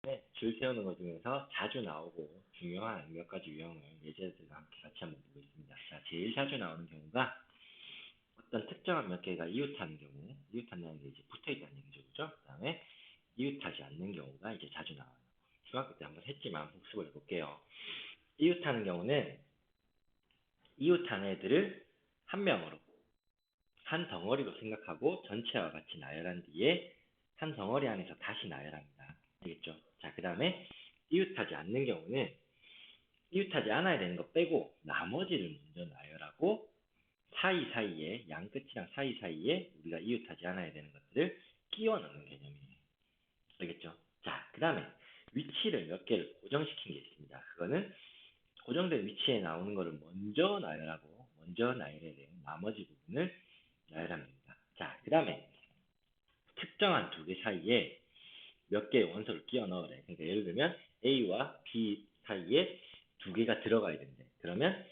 네, 줄 세우는 것 중에서 자주 나오고 중요한 몇 가지 유형을 예제들과 함께 같이 한번 보고 있습니다. 자, 제일 자주 나오는 경우가 어떤 특정한 몇 개가 이웃하는 경우, 이웃한다는 게 이제 붙어 있다는 얘기죠, 그죠? 그 다음에 이웃하지 않는 경우가 이제 자주 나와요. 중학교 때 한번 했지만 복습을 해볼게요. 이웃하는 경우는 이웃한 애들을 한 명으로, 한 덩어리로 생각하고 전체와 같이 나열한 뒤에 한 덩어리 안에서 다시 나열합니다. 알겠죠? 자, 그 다음에 이웃하지 않는 경우는 이웃하지 않아야 되는 거 빼고 나머지를 먼저 나열하고 사이사이에 양 끝이랑 사이사이에 우리가 이웃하지 않아야 되는 것들을 끼워 넣는 개념이에요. 알겠죠? 자, 그 다음에 위치를 몇 개를 고정시킨 게 있습니다. 그거는 고정된 위치에 나오는 거를 먼저 나열하고 먼저 나열해야 되는 나머지 부분을 나열하면 됩니다. 자, 그 다음에 특정한 두 개 사이에 몇 개의 원소를 끼워 넣으래. 그러니까 예를 들면 A와 B 사이에 두 개가 들어가야 된대. 그러면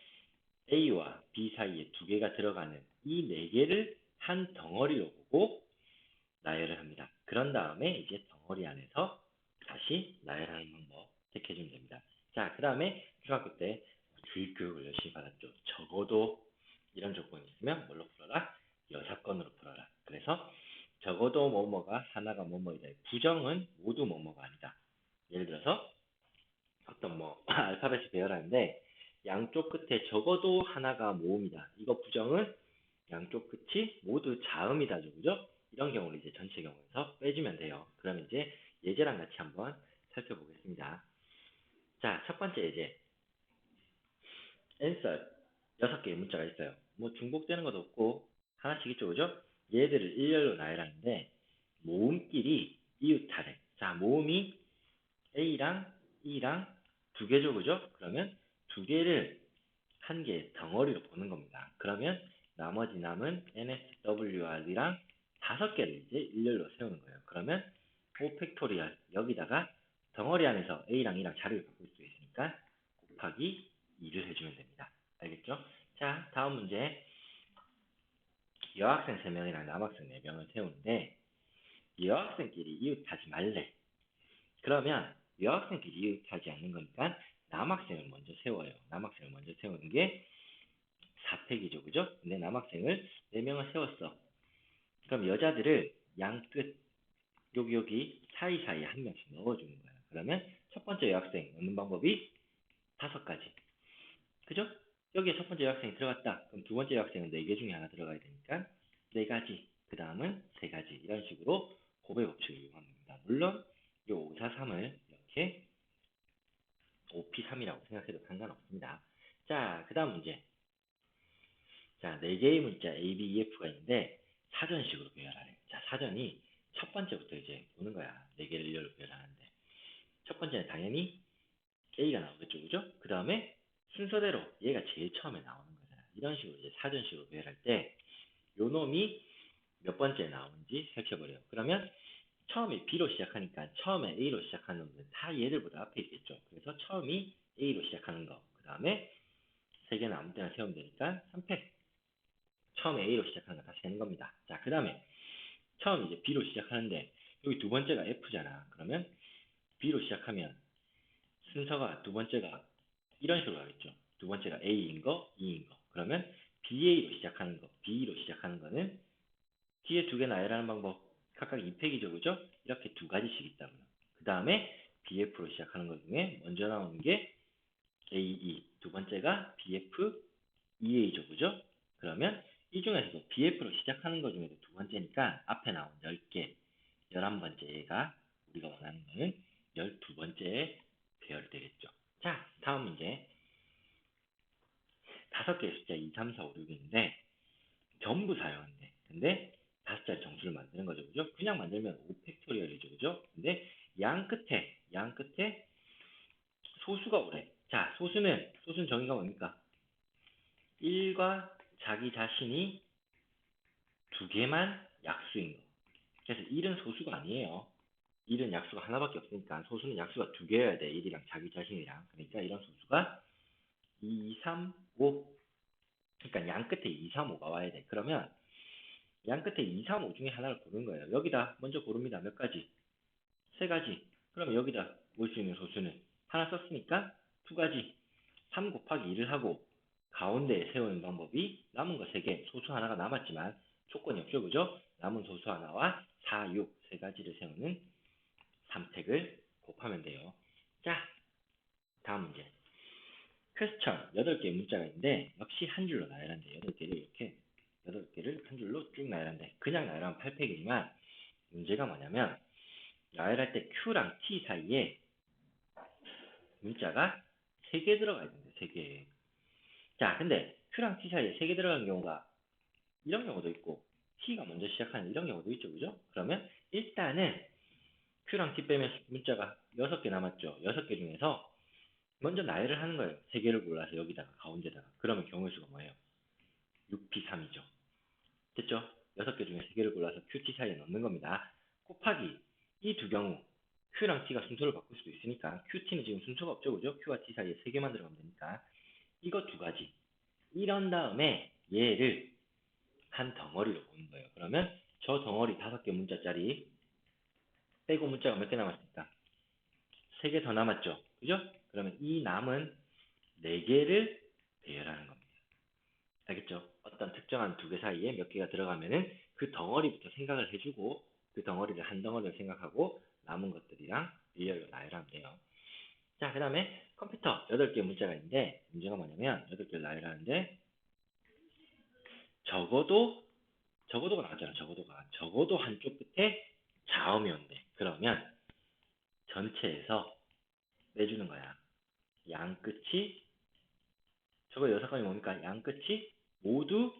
A와 B 사이에 두 개가 들어가는 이 네 개를 한 덩어리로 보고 나열을 합니다. 그런 다음에 이제 덩어리 안에서 다시 나열하는 방법 택해주면 됩니다. 자, 그 다음에 중학교 때 주입교육을 열심히 받았죠. 적어도 이런 조건이 있으면 뭘로 풀어라? 여사건으로 풀어라. 그래서 적어도 뭐뭐가 하나가 뭐뭐이다. 부정은 모두 뭐뭐가 아니다. 예를 들어서 어떤 뭐 알파벳을 배열하는데 양쪽 끝에 적어도 하나가 모음이다. 이거 부정은 양쪽 끝이 모두 자음이다죠. 그죠? 이런 경우를 이제 전체 경우에서 빼주면 돼요. 그러면 이제 예제랑 같이 한번 살펴보겠습니다. 자, 첫 번째 예제. answer 6개의 문자가 있어요. 뭐 중복되는 것도 없고 하나씩 있죠. 그죠? 얘들을 일렬로 나열하는데 모음끼리 이웃하래. 자, 모음이 A랑 E랑 두 개죠. 그죠? 그러면 두 개를 한 개의 덩어리로 보는 겁니다. 그러면 나머지 남은 NSWR이랑 5개를 이제 일렬로 세우는 거예요. 그러면 5 팩토리얼 여기다가 덩어리 안에서 A랑 E랑 자리를 바꿀 수 있으니까 곱하기 2를 해주면 됩니다. 알겠죠? 자, 다음 문제. 여학생 3명이랑 남학생 4명을 세우는데 여학생끼리 이웃하지 말래. 그러면 여학생끼리 이웃하지 않는 거니까 남학생을 먼저 세워요. 남학생을 먼저 세우는 게 4팩이죠. 그죠? 근데 남학생을 4명을 세웠어. 그럼 여자들을 양끝 여기 사이사이에 한 명씩 넣어주는 거야. 그러면 첫 번째 여학생 넣는 방법이 5가지. 그죠? 여기에 첫 번째 여학생이 들어갔다. 그럼 두 번째 여학생은 4개 중에 하나 들어가야 되니까 4가지. 그 다음은 3가지. 이런 식으로 곱의 법칙을 이용합니다. 물론 이 5, 4, 3을 이렇게 5P3이라고 생각해도 상관없습니다. 자, 그 다음 문제. 자, 4개의 문자 A, B, E, F가 있는데 사전식으로 배열하래. 자, 사전이 첫 번째부터 이제 보는 거야. 4개를 일렬로 배열하는데. 첫 번째는 당연히 A가 나오겠죠. 그죠? 그 다음에 순서대로 얘가 제일 처음에 나오는 거잖아. 이런 식으로 이제 사전식으로 배열할 때 요 놈이 몇 번째에 나오는지 살펴버려요. 그러면 처음에 B로 시작하니까 처음에 A로 시작하는 놈들 다 얘들보다 앞에 있겠죠. 그래서 처음이 A로 시작하는 거. 그 다음에 3개는 아무 때나 세우면 되니까 3팩. 처음에 A로 시작하는 거 다 세는 겁니다. 자, 그 다음에 처음 이제 B로 시작하는데 여기 두 번째가 F잖아. 그러면 B로 시작하면 순서가 두 번째가 이런 식으로 가겠죠. 두 번째가 A인 거, E인 거. 그러면 BA로 시작하는 거, B로 시작하는 거는 뒤에 두 개 나열하는 방법 각각 2팩이죠. 그죠? 이렇게 2가지씩 있다고요. 그 다음에 BF로 시작하는 것 중에 먼저 나오는 게 AE, 두 번째가 BF, EA죠. 그죠? 그러면 이 중에서도 BF로 시작하는 것 중에도 두 번째니까 앞에 나온 10개, 11번째가 우리가 원하는 거는 12번째에 배열되겠죠. 자, 다음 문제. 5개의 숫자 2, 3, 4, 5, 6인데 전부 사용한대. 근데 5자리 정수를 만드는 거죠. 그죠? 그냥 만들면 5팩토리얼이죠. 그죠? 근데 양 끝에 소수가 오래. 자, 소수는 정의가 뭡니까? 1과 자기 자신이 2개만 약수인 거. 그래서 1은 소수가 아니에요. 1은 약수가 하나밖에 없으니까 소수는 약수가 2개여야 돼. 1이랑 자기 자신이랑. 그러니까 이런 소수가 2, 3, 5. 그러니까 양 끝에 2, 3, 5가 와야 돼. 그러면 양 끝에 2, 3, 5 중에 하나를 고르는 거예요. 여기다 먼저 고릅니다. 몇 가지? 3가지. 그럼 여기다 올 수 있는 소수는 하나 썼으니까 두 가지 3 곱하기 2를 하고 가운데에 세우는 방법이 남은 거 3개, 소수 하나가 남았지만 조건이 없죠, 그죠? 남은 소수 하나와 4, 6, 세 가지를 세우는 3택을 곱하면 돼요. 자, 다음 문제. 퀘스천 8개의 문자가 있는데 역시 한 줄로 나열한대. 8개를 이렇게 8개를 한 줄로 쭉 나열한대. 그냥 나열하면 8팩이지만 문제가 뭐냐면 나열할 때 Q랑 T 사이에 문자가 3개 들어가 있는데 3개. 자, 근데 Q랑 T 사이에 3개 들어간 경우가 이런 경우도 있고 T가 먼저 시작하는 이런 경우도 있죠, 그죠? 그러면 일단은 Q랑 T 빼면 문자가 6개 남았죠. 6개 중에서 먼저 나열을 하는 거예요. 3개를 골라서 여기다가 가운데다가. 그러면 경우의 수가 뭐예요? 6P3이죠. 됐죠? 6개 중에 3개를 골라서 QT 사이에 넣는 겁니다. 곱하기 이 두 경우 Q랑 T가 순서를 바꿀 수도 있으니까 QT는 지금 순서가 없죠, 그죠? Q와 T 사이에 3개만 들어가면 되니까 이거 두 가지. 이런 다음에 얘를 한 덩어리로 보는 거예요. 그러면 저 덩어리 5개 문자짜리 빼고 문자가 몇 개 남았습니까? 3개 더 남았죠. 그죠? 그러면 이 남은 4개를 배열하는 겁니다. 알겠죠? 어떤 특정한 두 개 사이에 몇 개가 들어가면은 그 덩어리부터 생각을 해주고 그 덩어리를 한 덩어리를 생각하고 남은 것들이랑 일렬로 나열하면 돼요. 자, 그 다음에 컴퓨터 8개 문자가 있는데 문제가 뭐냐면 8개를 나열하는데 적어도가 나왔잖아. 적어도 한쪽 끝에 자음이 온대. 그러면 전체에서 빼주는 거야. 양 끝이 저거 6건이 뭡니까? 양 끝이 모두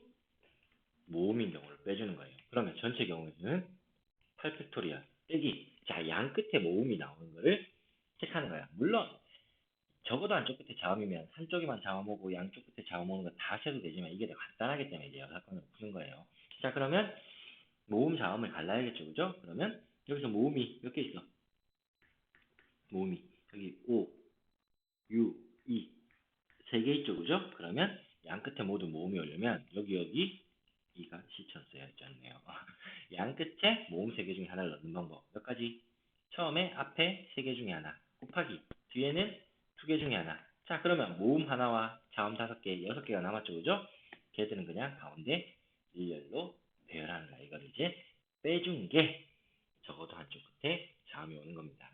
모음인 경우를 빼주는 거예요. 그러면 전체 경우에는 8팩토리얼 빼기. 자, 양 끝에 모음이 나오는 거를 체크하는 거야. 물론 적어도 한쪽 끝에 자음이면 한쪽에만 자음 오고 양쪽 끝에 자음 오는 거 다 세도 되지만 이게 더 간단하기 때문에 이제 사건을 푸는 거예요. 자, 그러면 모음 자음을 갈라야겠죠, 그죠? 그러면 여기서 모음이 몇 개 있어? 모음이 여기 5, 6, 2 세 개 있죠, 그죠? 그러면 양 끝에 모두 모음이 오려면 여기 2가 시천 써야지 않네요. 양 끝에 모음 3개 중에 하나를 넣는 방법 몇 가지? 처음에 앞에 3개 중에 하나 곱하기 뒤에는 2개 중에 하나. 자, 그러면 모음 하나와 자음 5개, 6개가 남았죠, 그죠? 걔들은 그냥 가운데 일렬로 배열하는 거야. 이걸 이제 빼준 게 적어도 한쪽 끝에 자음이 오는 겁니다.